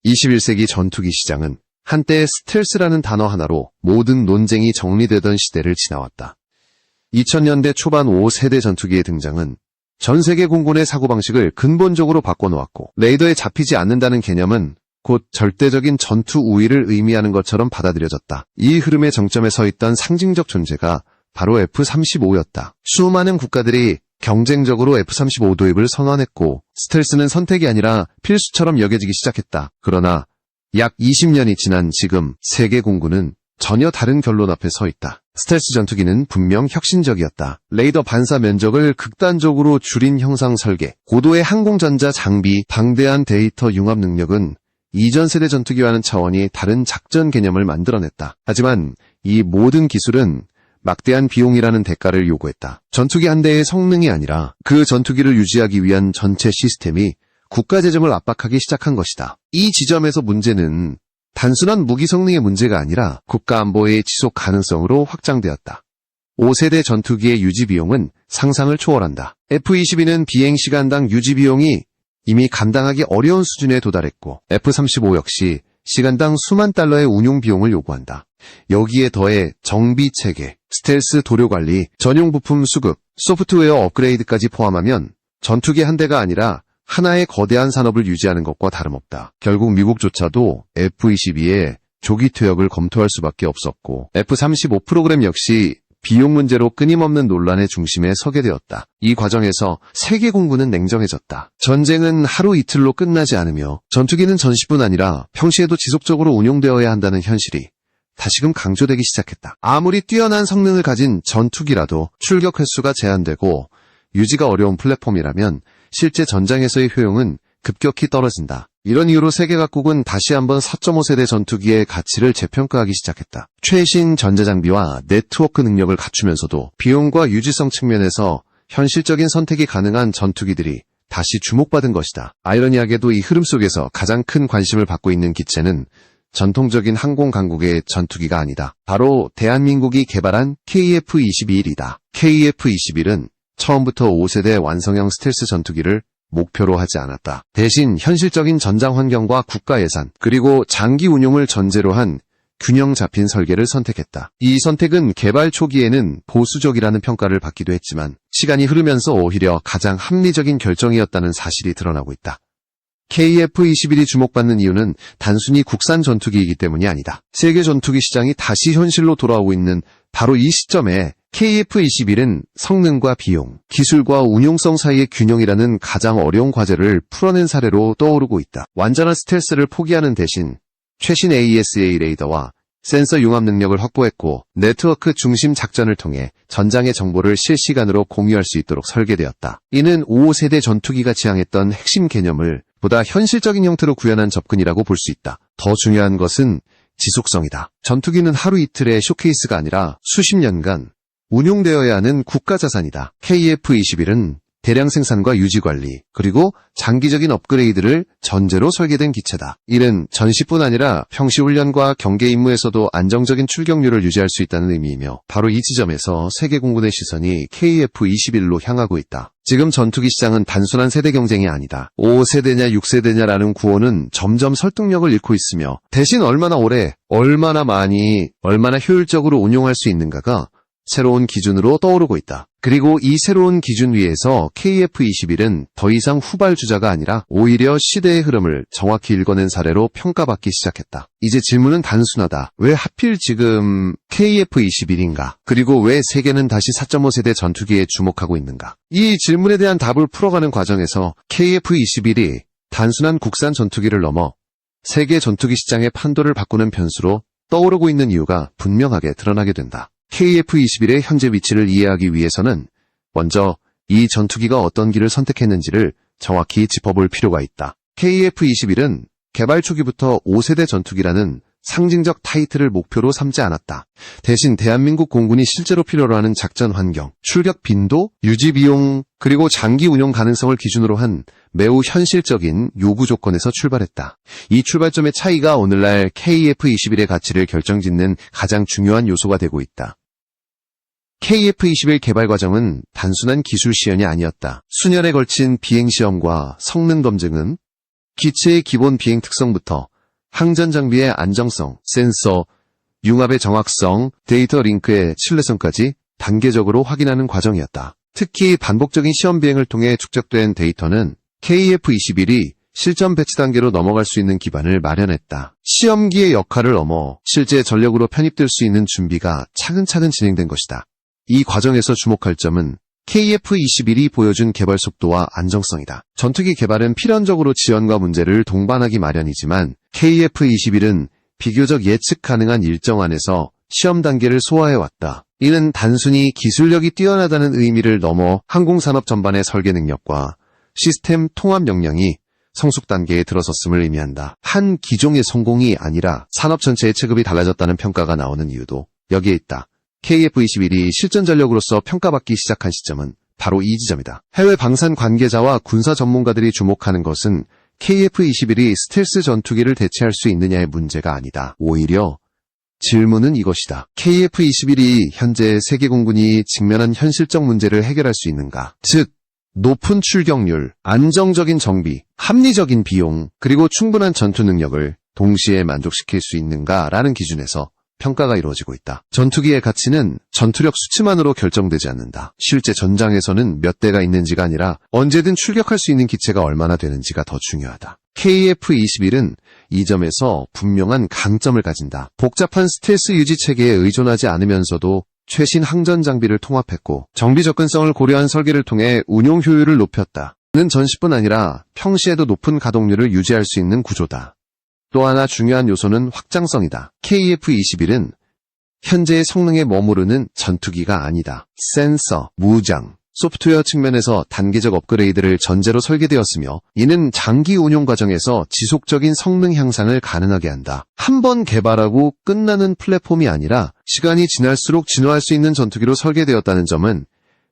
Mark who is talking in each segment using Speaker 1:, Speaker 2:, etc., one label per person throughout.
Speaker 1: 21세기 전투기 시장은 한때 스텔스라는 단어 하나로 모든 논쟁이 정리되던 시대를 지나왔다. 2000년대 초반 5세대 전투기의 등장은 전 세계 공군의 사고방식을 근본적으로 바꿔놓았고, 레이더에 잡히지 않는다는 개념은 곧 절대적인 전투 우위를 의미하는 것처럼 받아들여졌다. 이 흐름의 정점에 서 있던 상징적 존재가 바로 F-35였다. 수많은 국가들이 경쟁적으로 F-35 도입을 선언했고, 스텔스는 선택이 아니라 필수처럼 여겨지기 시작했다. 그러나 약 20년이 지난 지금 세계 공군은 전혀 다른 결론 앞에 서 있다. 스텔스 전투기는 분명 혁신적이었다. 레이더 반사 면적을 극단적으로 줄인 형상 설계, 고도의 항공전자 장비, 방대한 데이터 융합 능력은 이전 세대 전투기와는 차원이 다른 작전 개념을 만들어냈다. 하지만 이 모든 기술은 막대한 비용이라는 대가를 요구했다. 전투기 한 대의 성능이 아니라 그 전투기를 유지하기 위한 전체 시스템이 국가 재정을 압박하기 시작한 것이다. 이 지점에서 문제는 단순한 무기 성능의 문제가 아니라 국가 안보의 지속 가능성으로 확장되었다. 5세대 전투기의 유지 비용은 상상을 초월한다. F-22는 비행 시간당 유지 비용이 이미 감당하기 어려운 수준에 도달했고, F-35 역시 시간당 수만 달러의 운용 비용을 요구한다. 여기에 더해 정비 체계, 스텔스 도료 관리, 전용 부품 수급, 소프트웨어 업그레이드까지 포함하면 전투기 한 대가 아니라 하나의 거대한 산업을 유지하는 것과 다름없다. 결국 미국조차도 F-22의 조기 퇴역을 검토할 수밖에 없었고, F-35 프로그램 역시 비용 문제로 끊임없는 논란의 중심에 서게 되었다. 이 과정에서 세계 공군은 냉정해졌다. 전쟁은 하루 이틀로 끝나지 않으며 전투기는 전시뿐 아니라 평시에도 지속적으로 운용되어야 한다는 현실이 다시금 강조되기 시작했다. 아무리 뛰어난 성능을 가진 전투기라도 출격 횟수가 제한되고 유지가 어려운 플랫폼이라면 실제 전장에서의 효용은 급격히 떨어진다. 이런 이유로 세계 각국은 다시 한번 4.5세대 전투기의 가치를 재평가하기 시작했다. 최신 전자장비와 네트워크 능력을 갖추면서도 비용과 유지성 측면에서 현실적인 선택이 가능한 전투기들이 다시 주목받은 것이다. 아이러니하게도 이 흐름 속에서 가장 큰 관심을 받고 있는 기체는 전통적인 항공 강국의 전투기가 아니다. 바로 대한민국이 개발한 KF-21이다. KF-21은 처음부터 5세대 완성형 스텔스 전투기를 목표로 하지 않았다. 대신 현실적인 전장 환경과 국가 예산, 그리고 장기 운용을 전제로 한 균형 잡힌 설계를 선택했다. 이 선택은 개발 초기에는 보수적이라는 평가를 받기도 했지만 시간이 흐르면서 오히려 가장 합리적인 결정이었다는 사실이 드러나고 있다. KF-21이 주목받는 이유는 단순히 국산 전투기이기 때문이 아니다. 세계 전투기 시장이 다시 현실로 돌아오고 있는 바로 이 시점에 KF-21은 성능과 비용, 기술과 운용성 사이의 균형이라는 가장 어려운 과제를 풀어낸 사례로 떠오르고 있다. 완전한 스텔스를 포기하는 대신 최신 AESA 레이더와 센서 융합 능력을 확보했고, 네트워크 중심 작전을 통해 전장의 정보를 실시간으로 공유할 수 있도록 설계되었다. 이는 5세대 전투기가 지향했던 핵심 개념을 보다 현실적인 형태로 구현한 접근이라고 볼 수 있다. 더 중요한 것은 지속성이다. 전투기는 하루 이틀의 쇼케이스가 아니라 수십 년간 운용되어야 하는 국가 자산이다. KF-21은 대량 생산과 유지 관리, 그리고 장기적인 업그레이드를 전제로 설계된 기체다. 이는 전시뿐 아니라 평시 훈련과 경계 임무에서도 안정적인 출격률을 유지할 수 있다는 의미이며, 바로 이 지점에서 세계 공군의 시선이 KF-21로 향하고 있다. 지금 전투기 시장은 단순한 세대 경쟁이 아니다. 5세대냐 6세대냐라는 구호는 점점 설득력을 잃고 있으며, 대신 얼마나 오래, 얼마나 많이, 얼마나 효율적으로 운용할 수 있는가가 새로운 기준으로 떠오르고 있다. 그리고 이 새로운 기준 위에서 KF-21은 더 이상 후발주자가 아니라 오히려 시대의 흐름을 정확히 읽어낸 사례로 평가받기 시작했다. 이제 질문은 단순하다. 왜 하필 지금 KF-21인가? 그리고 왜 세계는 다시 4.5세대 전투기에 주목하고 있는가? 이 질문에 대한 답을 풀어가는 과정에서 KF-21이 단순한 국산 전투기를 넘어 세계 전투기 시장의 판도를 바꾸는 변수로 떠오르고 있는 이유가 분명하게 드러나게 된다. KF-21의 현재 위치를 이해하기 위해서는 먼저 이 전투기가 어떤 길을 선택했는지를 정확히 짚어볼 필요가 있다. KF-21은 개발 초기부터 5세대 전투기라는 상징적 타이틀을 목표로 삼지 않았다. 대신 대한민국 공군이 실제로 필요로 하는 작전 환경, 출격 빈도, 유지 비용, 그리고 장기 운용 가능성을 기준으로 한 매우 현실적인 요구 조건에서 출발했다. 이 출발점의 차이가 오늘날 KF-21의 가치를 결정짓는 가장 중요한 요소가 되고 있다. KF-21 개발 과정은 단순한 기술 시연이 아니었다. 수년에 걸친 비행 시험과 성능 검증은 기체의 기본 비행 특성부터 항전 장비의 안정성, 센서, 융합의 정확성, 데이터 링크의 신뢰성까지 단계적으로 확인하는 과정이었다. 특히 반복적인 시험 비행을 통해 축적된 데이터는 KF-21이 실전 배치 단계로 넘어갈 수 있는 기반을 마련했다. 시험기의 역할을 넘어 실제 전력으로 편입될 수 있는 준비가 차근차근 진행된 것이다. 이 과정에서 주목할 점은 KF-21이 보여준 개발 속도와 안정성이다. 전투기 개발은 필연적으로 지연과 문제를 동반하기 마련이지만 KF-21은 비교적 예측 가능한 일정 안에서 시험 단계를 소화해왔다. 이는 단순히 기술력이 뛰어나다는 의미를 넘어 항공산업 전반의 설계 능력과 시스템 통합 역량이 성숙 단계에 들어섰음을 의미한다. 한 기종의 성공이 아니라 산업 전체의 체급이 달라졌다는 평가가 나오는 이유도 여기에 있다. KF-21이 실전 전력으로서 평가받기 시작한 시점은 바로 이 지점이다. 해외 방산 관계자와 군사 전문가들이 주목하는 것은 KF-21이 스텔스 전투기를 대체할 수 있느냐의 문제가 아니다. 오히려 질문은 이것이다. KF-21이 현재 세계 공군이 직면한 현실적 문제를 해결할 수 있는가? 즉, 높은 출격률, 안정적인 정비, 합리적인 비용, 그리고 충분한 전투 능력을 동시에 만족시킬 수 있는가라는 기준에서 평가가 이루어지고 있다. 전투기의 가치는 전투력 수치만으로 결정되지 않는다. 실제 전장에서는 몇 대가 있는지가 아니라 언제든 출격할 수 있는 기체가 얼마나 되는지가 더 중요하다. KF-21은 이 점에서 분명한 강점을 가진다. 복잡한 스텔스 유지 체계에 의존하지 않으면서도 최신 항전 장비를 통합했고 정비 접근성을 고려한 설계를 통해 운용 효율을 높였다. 는 전시뿐 아니라 평시에도 높은 가동률을 유지할 수 있는 구조다. 또 하나 중요한 요소는 확장성이다. KF-21은 현재의 성능에 머무르는 전투기가 아니다. 센서, 무장, 소프트웨어 측면에서 단계적 업그레이드를 전제로 설계되었으며 이는 장기 운용 과정에서 지속적인 성능 향상을 가능하게 한다. 한 번 개발하고 끝나는 플랫폼이 아니라 시간이 지날수록 진화할 수 있는 전투기로 설계되었다는 점은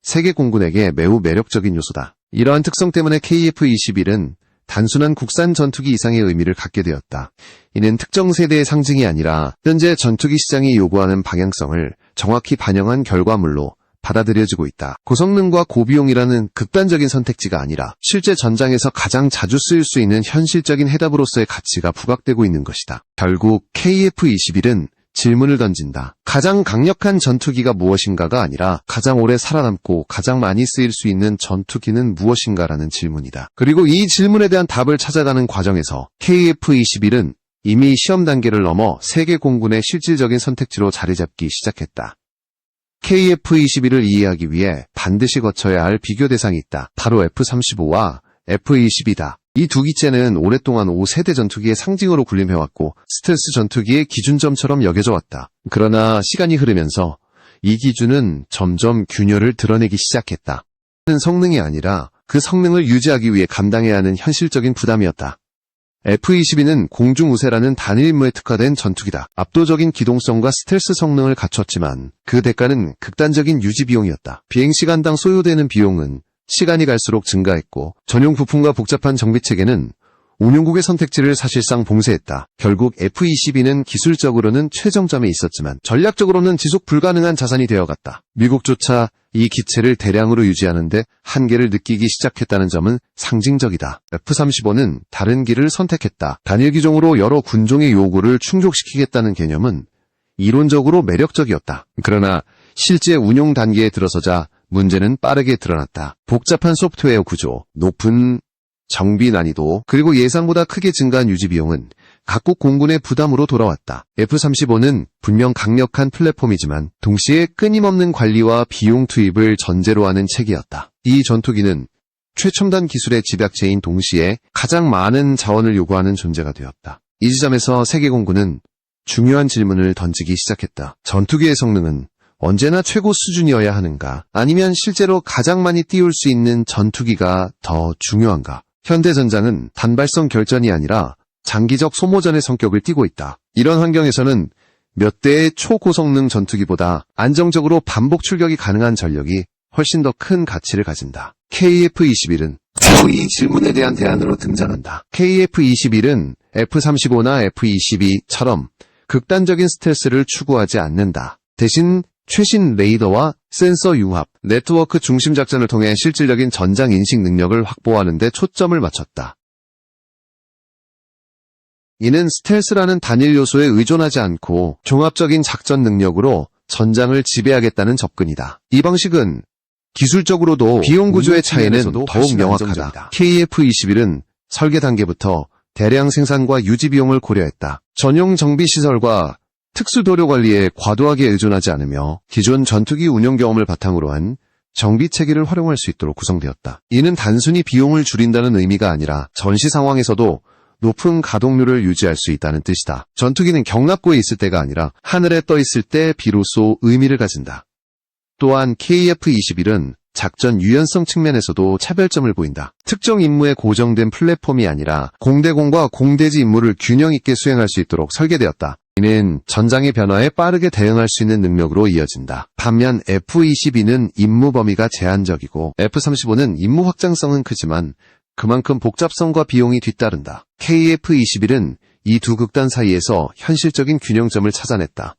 Speaker 1: 세계 공군에게 매우 매력적인 요소다. 이러한 특성 때문에 KF-21은 단순한 국산 전투기 이상의 의미를 갖게 되었다. 이는 특정 세대의 상징이 아니라 현재 전투기 시장이 요구하는 방향성을 정확히 반영한 결과물로 받아들여지고 있다. 고성능과 고비용이라는 극단적인 선택지가 아니라 실제 전장에서 가장 자주 쓰일 수 있는 현실적인 해답으로서의 가치가 부각되고 있는 것이다. 결국 KF-21은 질문을 던진다. 가장 강력한 전투기가 무엇인가가 아니라 가장 오래 살아남고 가장 많이 쓰일 수 있는 전투기는 무엇인가라는 질문이다. 그리고 이 질문에 대한 답을 찾아가는 과정에서 KF-21은 이미 시험 단계를 넘어 세계 공군의 실질적인 선택지로 자리 잡기 시작했다. KF-21을 이해하기 위해 반드시 거쳐야 할 비교 대상이 있다. 바로 F-35와 F-22다. 이 두 기체는 오랫동안 5세대 전투기의 상징으로 군림해왔고 스텔스 전투기의 기준점처럼 여겨져 왔다. 그러나 시간이 흐르면서 이 기준은 점점 균열을 드러내기 시작했다. 성능이 아니라 그 성능을 유지하기 위해 감당해야 하는 현실적인 부담이었다. F-22는 공중우세라는 단일 임무에 특화된 전투기다. 압도적인 기동성과 스텔스 성능을 갖췄지만 그 대가는 극단적인 유지 비용이었다. 비행시간당 소요되는 비용은 시간이 갈수록 증가했고 전용 부품과 복잡한 정비체계는 운용국의 선택지를 사실상 봉쇄했다. 결국 F-22는 기술적으로는 최정점에 있었지만 전략적으로는 지속 불가능한 자산이 되어갔다. 미국조차 이 기체를 대량으로 유지하는데 한계를 느끼기 시작했다는 점은 상징적이다. F-35는 다른 길을 선택했다. 단일 기종으로 여러 군종의 요구를 충족시키겠다는 개념은 이론적으로 매력적이었다. 그러나 실제 운용 단계에 들어서자 문제는 빠르게 드러났다. 복잡한 소프트웨어 구조, 높은 정비 난이도, 그리고 예상보다 크게 증가한 유지 비용은 각국 공군의 부담으로 돌아왔다. F-35는 분명 강력한 플랫폼이지만 동시에 끊임없는 관리와 비용 투입을 전제로 하는 체계였다. 이 전투기는 최첨단 기술의 집약체인 동시에 가장 많은 자원을 요구하는 존재가 되었다. 이 지점에서 세계 공군은 중요한 질문을 던지기 시작했다. 전투기의 성능은 언제나 최고 수준이어야 하는가? 아니면 실제로 가장 많이 띄울 수 있는 전투기가 더 중요한가? 현대 전장은 단발성 결전이 아니라 장기적 소모전의 성격을 띠고 있다. 이런 환경에서는 몇 대의 초고성능 전투기보다 안정적으로 반복 출격이 가능한 전력이 훨씬 더 큰 가치를 가진다. KF-21은 바로 이 질문에 대한 대안으로 등장한다. KF-21은 F-35나 F-22처럼 극단적인 스텔스를 추구하지 않는다. 대신 최신 레이더와 센서 융합, 네트워크 중심 작전을 통해 실질적인 전장 인식 능력을 확보하는 데 초점을 맞췄다. 이는 스텔스라는 단일 요소에 의존하지 않고 종합적인 작전 능력으로 전장을 지배하겠다는 접근이다. 이 방식은 기술적으로도 비용 구조의 차이는 더욱 명확하다. KF-21은 설계 단계부터 대량 생산과 유지 비용을 고려했다. 전용 정비 시설과 특수 도료 관리에 과도하게 의존하지 않으며 기존 전투기 운용 경험을 바탕으로 한 정비 체계를 활용할 수 있도록 구성되었다. 이는 단순히 비용을 줄인다는 의미가 아니라 전시 상황에서도 높은 가동률을 유지할 수 있다는 뜻이다. 전투기는 경납고에 있을 때가 아니라 하늘에 떠 있을 때 비로소 의미를 가진다. 또한 KF-21은 작전 유연성 측면에서도 차별점을 보인다. 특정 임무에 고정된 플랫폼이 아니라 공대공과 공대지 임무를 균형 있게 수행할 수 있도록 설계되었다. 이는 전장의 변화에 빠르게 대응할 수 있는 능력으로 이어진다. 반면 F-22는 임무 범위가 제한적이고 F-35는 임무 확장성은 크지만 그만큼 복잡성과 비용이 뒤따른다. KF-21은 이 두 극단 사이에서 현실적인 균형점을 찾아냈다.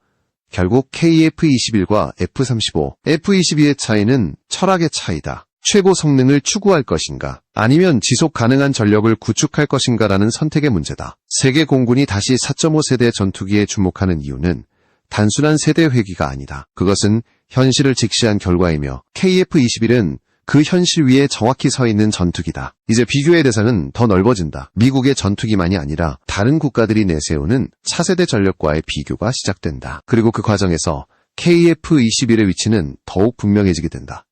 Speaker 1: 결국 KF-21과 F-35, F-22의 차이는 철학의 차이다. 최고 성능을 추구할 것인가, 아니면 지속 가능한 전력을 구축할 것인가라는 선택의 문제다. 세계 공군이 다시 4.5세대 전투기에 주목하는 이유는 단순한 세대 회귀가 아니다. 그것은 현실을 직시한 결과이며 KF-21은 그 현실 위에 정확히 서 있는 전투기다. 이제 비교의 대상은 더 넓어진다. 미국의 전투기만이 아니라 다른 국가들이 내세우는 차세대 전력과의 비교가 시작된다. 그리고 그 과정에서 KF-21의 위치는 더욱 분명해지게 된다.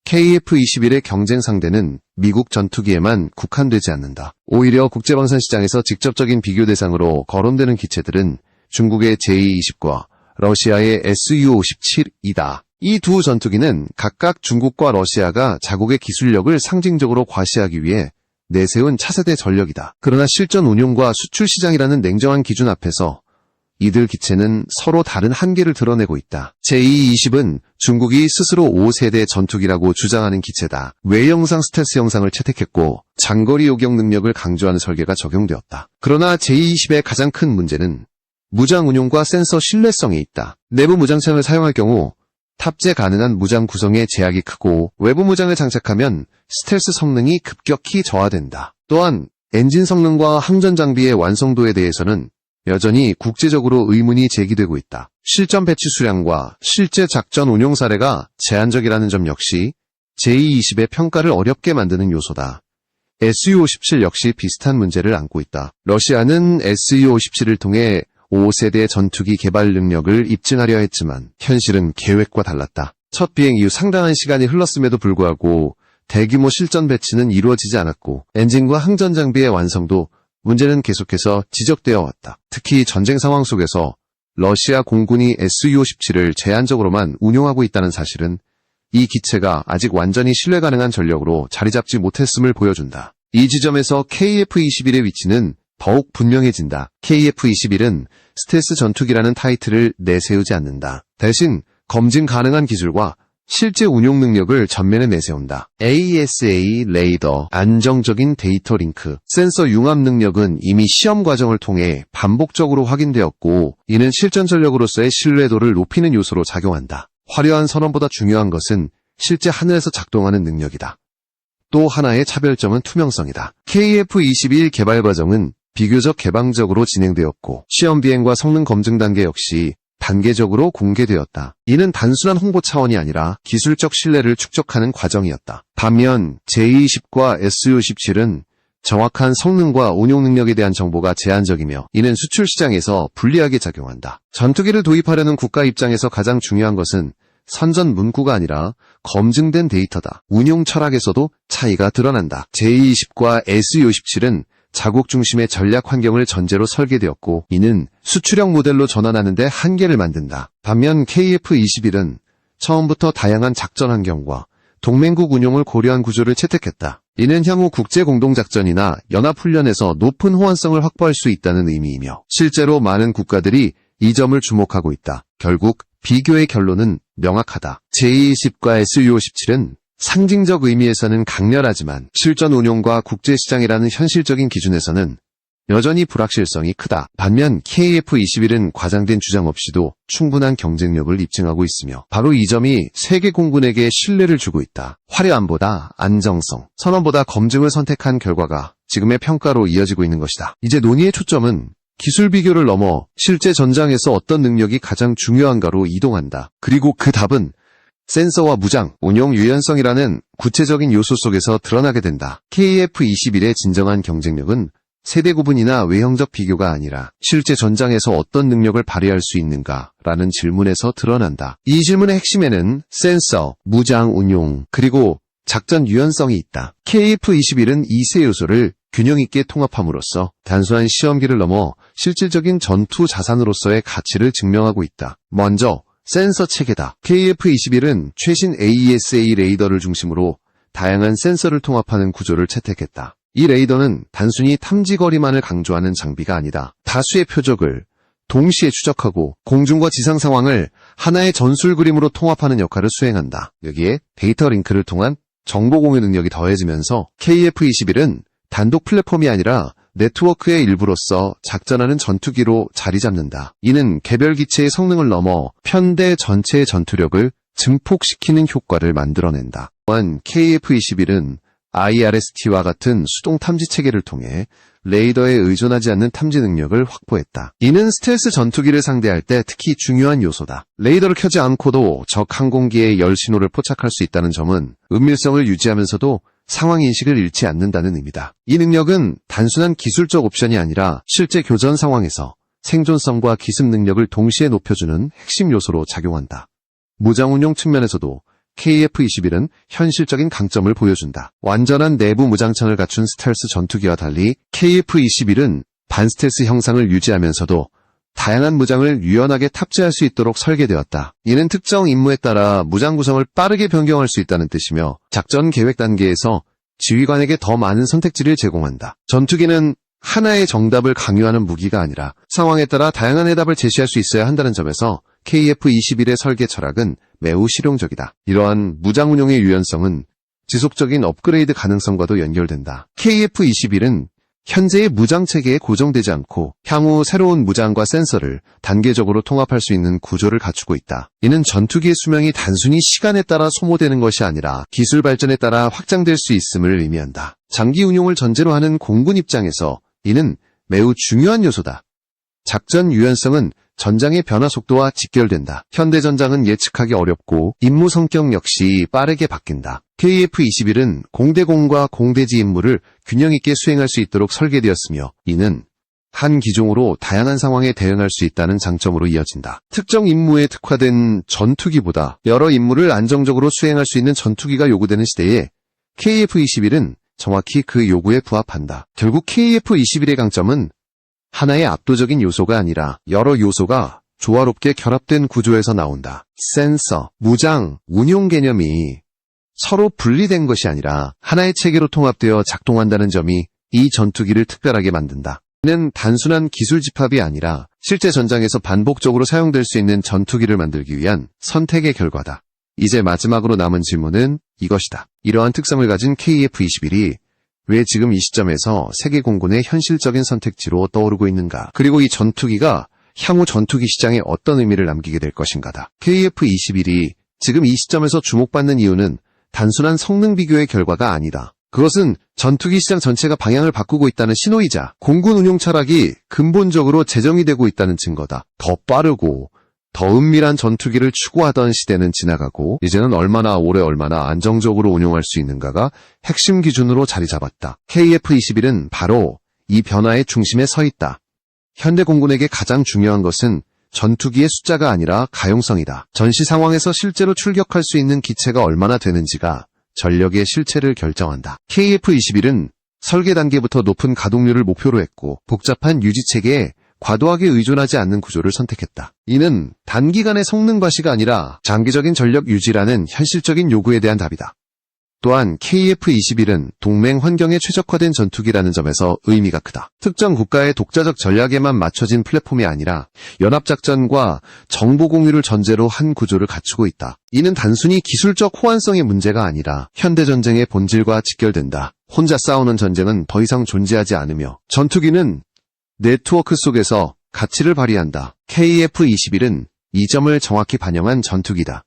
Speaker 1: KF-21의 경쟁 상대는 미국 전투기에만 국한되지 않는다. 오히려 국제방산시장에서 직접적인 비교 대상으로 거론되는 기체들은 중국의 Je-20과 러시아의 Su-57이다. 이 두 전투기는 각각 중국과 러시아가 자국의 기술력을 상징적으로 과시하기 위해 내세운 차세대 전력이다. 그러나 실전 운용과 수출 시장이라는 냉정한 기준 앞에서 이들 기체는 서로 다른 한계를 드러내고 있다. Je-20은 중국이 스스로 5세대 전투기라고 주장하는 기체다. 외형상 스텔스 형상을 채택했고 장거리 요격 능력을 강조하는 설계가 적용되었다. 그러나 Je-20의 가장 큰 문제는 무장 운용과 센서 신뢰성에 있다. 내부 무장창을 사용할 경우 탑재 가능한 무장 구성의 제약이 크고 외부 무장을 장착하면 스텔스 성능이 급격히 저하된다. 또한 엔진 성능과 항전 장비의 완성도에 대해서는 여전히 국제적으로 의문이 제기되고 있다. 실전 배치 수량과 실제 작전 운용 사례가 제한적이라는 점 역시 Je-20의 평가를 어렵게 만드는 요소다. Su-57 역시 비슷한 문제를 안고 있다. 러시아는 Su-57을 통해 5세대 전투기 개발 능력을 입증하려 했지만 현실은 계획과 달랐다. 첫 비행 이후 상당한 시간이 흘렀음에도 불구하고 대규모 실전 배치는 이루어지지 않았고 엔진과 항전 장비의 완성도 문제는 계속해서 지적되어 왔다. 특히 전쟁 상황 속에서 러시아 공군이 Su-57을 제한적으로만 운용하고 있다는 사실은 이 기체가 아직 완전히 신뢰 가능한 전력으로 자리 잡지 못했음을 보여준다. 이 지점에서 KF-21의 위치는 더욱 분명해진다. KF-21은 스텔스 전투기라는 타이틀을 내세우지 않는다. 대신 검증 가능한 기술과 실제 운용 능력을 전면에 내세운다. AESA 레이더, 안정적인 데이터 링크, 센서 융합 능력은 이미 시험 과정을 통해 반복적으로 확인되었고 이는 실전 전력으로서의 신뢰도를 높이는 요소로 작용한다. 화려한 선언보다 중요한 것은 실제 하늘에서 작동하는 능력이다. 또 하나의 차별점은 투명성이다. KF-21 개발 과정은 비교적 개방적으로 진행되었고 시험 비행과 성능 검증 단계 역시 단계적으로 공개되었다. 이는 단순한 홍보 차원이 아니라 기술적 신뢰를 축적하는 과정이었다. 반면 Je-20과 Su-57은 정확한 성능과 운용 능력에 대한 정보가 제한적이며 이는 수출 시장에서 불리하게 작용한다. 전투기를 도입하려는 국가 입장에서 가장 중요한 것은 선전 문구가 아니라 검증된 데이터다. 운용 철학에서도 차이가 드러난다. Je-20과 Su-57은 자국 중심의 전략 환경을 전제로 설계되었고 이는 수출형 모델로 전환하는 데 한계를 만든다. 반면 KF-21은 처음부터 다양한 작전 환경과 동맹국 운용을 고려한 구조를 채택했다. 이는 향후 국제 공동작전이나 연합훈련에서 높은 호환성을 확보할 수 있다는 의미이며 실제로 많은 국가들이 이 점을 주목하고 있다. 결국 비교의 결론은 명확하다. Je-20과 Su-57은 상징적 의미에서는 강렬하지만 실전 운용과 국제시장이라는 현실적인 기준에서는 여전히 불확실성이 크다. 반면 KF-21은 과장된 주장 없이도 충분한 경쟁력을 입증하고 있으며 바로 이 점이 세계 공군에게 신뢰를 주고 있다. 화려함보다 안정성, 선언보다 검증을 선택한 결과가 지금의 평가로 이어지고 있는 것이다. 이제 논의의 초점은 기술 비교를 넘어 실제 전장에서 어떤 능력이 가장 중요한가로 이동한다. 그리고 그 답은 센서와 무장, 운용 유연성이라는 구체적인 요소 속에서 드러나게 된다. KF-21의 진정한 경쟁력은 세대 구분이나 외형적 비교가 아니라 실제 전장에서 어떤 능력을 발휘할 수 있는가라는 질문에서 드러난다. 이 질문의 핵심에는 센서, 무장, 운용, 그리고 작전 유연성이 있다. KF-21은 이 세 요소를 균형 있게 통합함으로써 단순한 시험기를 넘어 실질적인 전투 자산으로서의 가치를 증명하고 있다. 먼저 센서 체계다. KF-21은 최신 AESA 레이더를 중심으로 다양한 센서를 통합하는 구조를 채택했다. 이 레이더는 단순히 탐지거리만을 강조하는 장비가 아니다. 다수의 표적을 동시에 추적하고 공중과 지상 상황을 하나의 전술 그림으로 통합하는 역할을 수행한다. 여기에 데이터 링크를 통한 정보 공유 능력이 더해지면서 KF-21은 단독 플랫폼이 아니라 네트워크의 일부로서 작전하는 전투기로 자리 잡는다. 이는 개별 기체의 성능을 넘어 편대 전체의 전투력을 증폭시키는 효과를 만들어낸다. 또한 KF-21은 IRST와 같은 수동 탐지 체계를 통해 레이더에 의존하지 않는 탐지 능력을 확보했다. 이는 스텔스 전투기를 상대할 때 특히 중요한 요소다. 레이더를 켜지 않고도 적 항공기의 열 신호를 포착할 수 있다는 점은 은밀성을 유지하면서도 상황 인식을 잃지 않는다는 의미다. 이 능력은 단순한 기술적 옵션이 아니라 실제 교전 상황에서 생존성과 기습 능력을 동시에 높여주는 핵심 요소로 작용한다. 무장 운용 측면에서도 KF-21은 현실적인 강점을 보여준다. 완전한 내부 무장창을 갖춘 스텔스 전투기와 달리 KF-21은 반스텔스 형상을 유지하면서도 다양한 무장을 유연하게 탑재할 수 있도록 설계되었다. 이는 특정 임무에 따라 무장 구성을 빠르게 변경할 수 있다는 뜻이며 작전 계획 단계에서 지휘관에게 더 많은 선택지를 제공한다. 전투기는 하나의 정답을 강요하는 무기가 아니라 상황에 따라 다양한 해답을 제시할 수 있어야 한다는 점에서 KF-21의 설계 철학은 매우 실용적이다. 이러한 무장 운용의 유연성은 지속적인 업그레이드 가능성과도 연결된다. KF-21은 현재의 무장 체계에 고정되지 않고 향후 새로운 무장과 센서를 단계적으로 통합할 수 있는 구조를 갖추고 있다. 이는 전투기의 수명이 단순히 시간에 따라 소모되는 것이 아니라 기술 발전에 따라 확장될 수 있음을 의미한다. 장기 운용을 전제로 하는 공군 입장에서 이는 매우 중요한 요소다. 작전 유연성은 전장의 변화 속도와 직결된다. 현대 전장은 예측하기 어렵고 임무 성격 역시 빠르게 바뀐다. KF-21은 공대공과 공대지 임무를 균형 있게 수행할 수 있도록 설계되었으며 이는 한 기종으로 다양한 상황에 대응할 수 있다는 장점으로 이어진다. 특정 임무에 특화된 전투기보다 여러 임무를 안정적으로 수행할 수 있는 전투기가 요구되는 시대에 KF-21은 정확히 그 요구에 부합한다. 결국 KF-21의 강점은 하나의 압도적인 요소가 아니라 여러 요소가 조화롭게 결합된 구조에서 나온다. 센서, 무장, 운용 개념이 서로 분리된 것이 아니라 하나의 체계로 통합되어 작동한다는 점이 이 전투기를 특별하게 만든다. 이는 단순한 기술 집합이 아니라 실제 전장에서 반복적으로 사용될 수 있는 전투기를 만들기 위한 선택의 결과다. 이제 마지막으로 남은 질문은 이것이다. 이러한 특성을 가진 KF-21이 왜 지금 이 시점에서 세계 공군의 현실적인 선택지로 떠오르고 있는가? 그리고 이 전투기가 향후 전투기 시장에 어떤 의미를 남기게 될 것인가다. KF-21이 지금 이 시점에서 주목받는 이유는 단순한 성능 비교의 결과가 아니다. 그것은 전투기 시장 전체가 방향을 바꾸고 있다는 신호이자 공군 운용 철학이 근본적으로 재정이 되고 있다는 증거다. 더 빠르고 더 은밀한 전투기를 추구하던 시대는 지나가고 이제는 얼마나 오래 얼마나 안정적으로 운용할 수 있는가가 핵심 기준으로 자리 잡았다. KF-21은 바로 이 변화의 중심에 서 있다. 현대 공군에게 가장 중요한 것은 전투기의 숫자가 아니라 가용성이다. 전시 상황에서 실제로 출격할 수 있는 기체가 얼마나 되는지가 전력의 실체를 결정한다. KF-21은 설계 단계부터 높은 가동률을 목표로 했고 복잡한 유지체계에 과도하게 의존하지 않는 구조를 선택했다. 이는 단기간의 성능 과시가 아니라 장기적인 전력 유지라는 현실적인 요구에 대한 답이다. 또한 KF-21은 동맹 환경에 최적화된 전투기라는 점에서 의미가 크다. 특정 국가의 독자적 전략에만 맞춰진 플랫폼이 아니라 연합작전과 정보 공유를 전제로 한 구조를 갖추고 있다. 이는 단순히 기술적 호환성의 문제가 아니라 현대전쟁의 본질과 직결된다. 혼자 싸우는 전쟁은 더 이상 존재하지 않으며 전투기는 네트워크 속에서 가치를 발휘한다. KF-21은 이 점을 정확히 반영한 전투기다.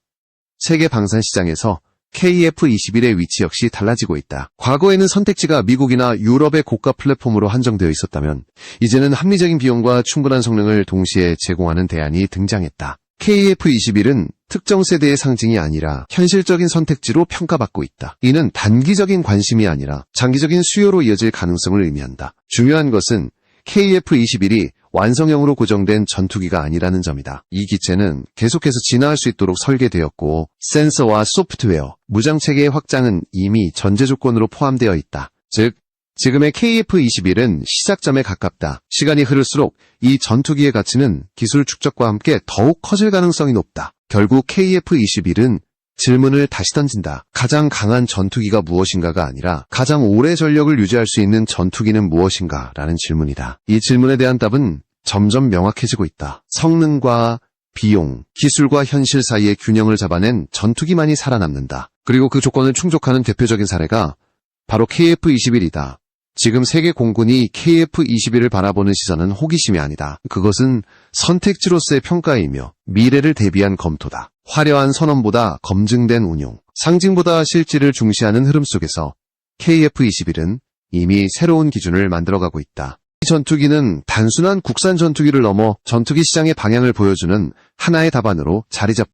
Speaker 1: 세계 방산 시장에서 KF-21의 위치 역시 달라지고 있다. 과거에는 선택지가 미국이나 유럽의 고가 플랫폼으로 한정되어 있었다면 이제는 합리적인 비용과 충분한 성능을 동시에 제공하는 대안이 등장했다. KF-21은 특정 세대의 상징이 아니라 현실적인 선택지로 평가받고 있다. 이는 단기적인 관심이 아니라 장기적인 수요로 이어질 가능성을 의미한다. 중요한 것은 KF-21이 완성형으로 고정된 전투기가 아니라는 점이다. 이 기체는 계속해서 진화할 수 있도록 설계되었고 센서와 소프트웨어, 무장체계의 확장은 이미 전제 조건으로 포함되어 있다. 즉, 지금의 KF-21은 시작점에 가깝다. 시간이 흐를수록 이 전투기의 가치는 기술 축적과 함께 더욱 커질 가능성이 높다. 결국 KF-21은 질문을 다시 던진다. 가장 강한 전투기가 무엇인가가 아니라 가장 오래 전력을 유지할 수 있는 전투기는 무엇인가 라는 질문이다. 이 질문에 대한 답은 점점 명확해지고 있다. 성능과 비용, 기술과 현실 사이의 균형을 잡아낸 전투기만이 살아남는다. 그리고 그 조건을 충족하는 대표적인 사례가 바로 KF-21이다. 지금 세계 공군이 KF-21을 바라보는 시선은 호기심이 아니다. 그것은 선택지로서의 평가이며 미래를 대비한 검토다. 화려한 선언보다 검증된 운용, 상징보다 실질을 중시하는 흐름 속에서 KF-21은 이미 새로운 기준을 만들어가고 있다. 이 전투기는 단순한 국산 전투기를 넘어 전투기 시장의 방향을 보여주는 하나의 답안으로 자리 잡고